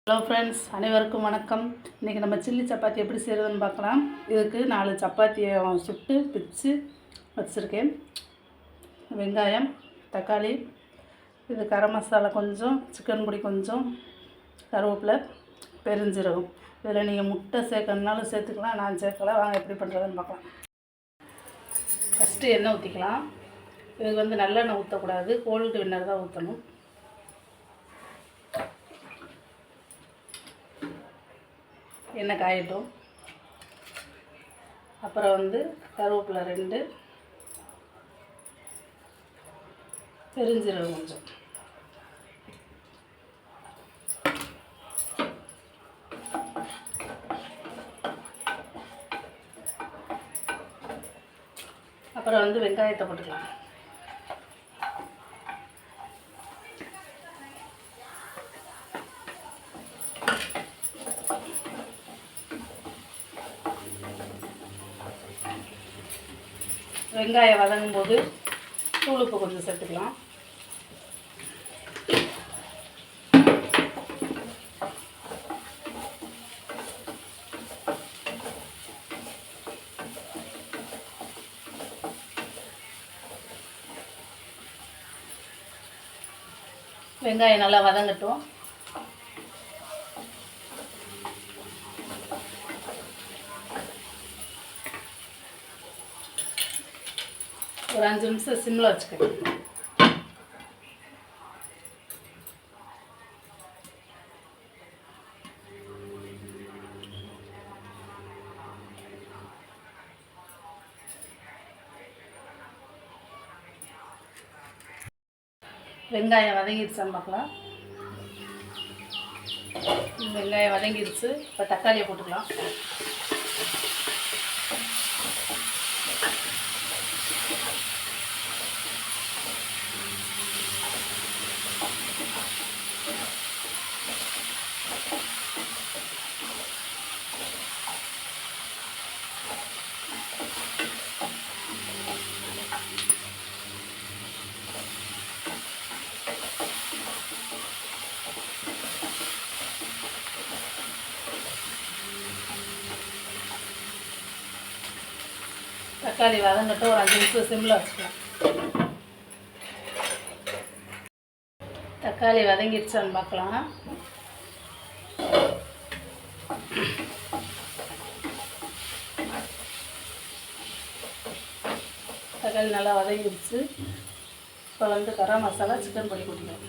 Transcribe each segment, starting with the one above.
Hello friends, அனைவருக்கும் வணக்கம். இன்றைக்கி நம்ம சில்லி சப்பாத்தி எப்படி செய்கிறதுன்னு பார்க்கலாம். இதுக்கு 4 சப்பாத்தியை சுட்டு பிச்சு வச்சுருக்கேன். வெங்காயம், தக்காளி, இது கரம் மசாலா கொஞ்சம், சிக்கன் பொடி கொஞ்சம், கருவேப்பிலை, பெருஞ்சீரகம். இதில் நீங்கள் முட்டை சேர்க்கணுனாலும் சேர்த்துக்கலாம், நான் சேர்க்கலை. வாங்க எப்படி பண்ணுறதுன்னு பார்க்கலாம். ஃபஸ்ட்டு எண்ணெய் ஊற்றிக்கலாம். இதுக்கு நல்லெண்ணெய் ஊற்றக்கூடாது, கோல்டு வின்னர் தான் ஊற்றணும். எண்ணெய் காயட்டும். அப்புறம் கருவேப்பிலை 2, பெருஞ்சீரகம் கொஞ்சம், அப்புறம் வெங்காயத்தை போட்டுக்கலாம். வெங்காயம் வதங்கும் போது தூளுப்பு கொஞ்சம் சேர்த்துக்கலாம். வெங்காயம் நல்லா வதங்கட்டும். ஒரு 5 நிமிஷம் சிம்மில் வச்சுக்கணும். வெங்காயம் வதங்கிடுச்சான்னு பார்க்கலாம். வெங்காயம் வதங்கிடுச்சு. இப்போ தக்காளியை போட்டுக்கலாம். தக்காளி வதங்கட்டும். ஒரு 5 நிமிஷம் சிம்மில் வச்சுக்கலாம். தக்காளி வதங்கிடுச்சான்னு பார்க்கலாம். தக்காளி நல்லா வதங்கிடுச்சு. இப்போ கரம் மசாலா, சிக்கன் பொடி கொட்டிக்கலாம்.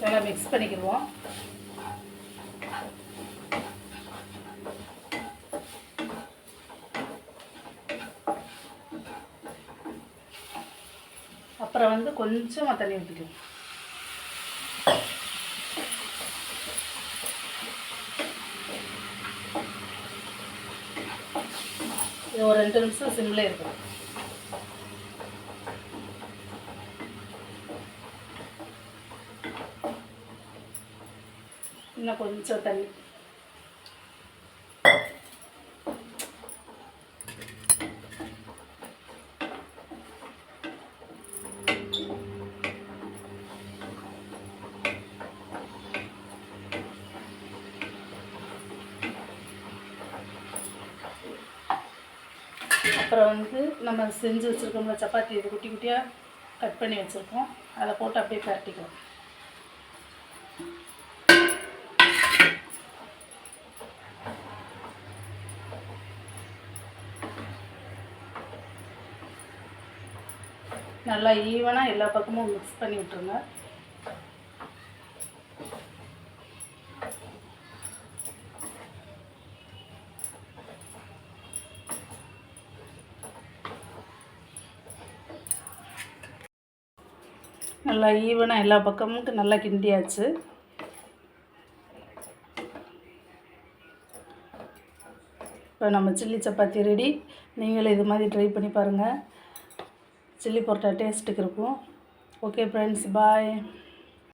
நல்லா மிக்ஸ் பண்ணிக்கிடுவோம். அப்புறம் கொஞ்சமாக தண்ணி ஊற்றிக்கலாம். இது ஒரு 2 நிமிஷம் சிம்மில் இருக்கும். இன்னும் கொஞ்சம் தண்ணி. அப்புறம் நம்ம செஞ்சு வச்சுருக்கோம்ல சப்பாத்தி, இது குட்டி குட்டியாக கட் பண்ணி வச்சுருக்கோம். அதை போட்டு அப்படியே பரட்டிக்கலாம். நல்லா ஈவனாக எல்லா பக்கமும் மிக்ஸ் பண்ணி விட்டுருங்க. நல்லா ஈவனாக எல்லா பக்கமும் நல்லா கிண்டியாச்சு. இப்போ நம்ம சில்லி சப்பாத்தி ரெடி. நீங்களும் இது மாதிரி ட்ரை பண்ணி பாருங்கள். சில்லி பரோட்டா டேஸ்ட்டுக்கு இருக்கும். ஓகே ஃப்ரெண்ட்ஸ், பாய்.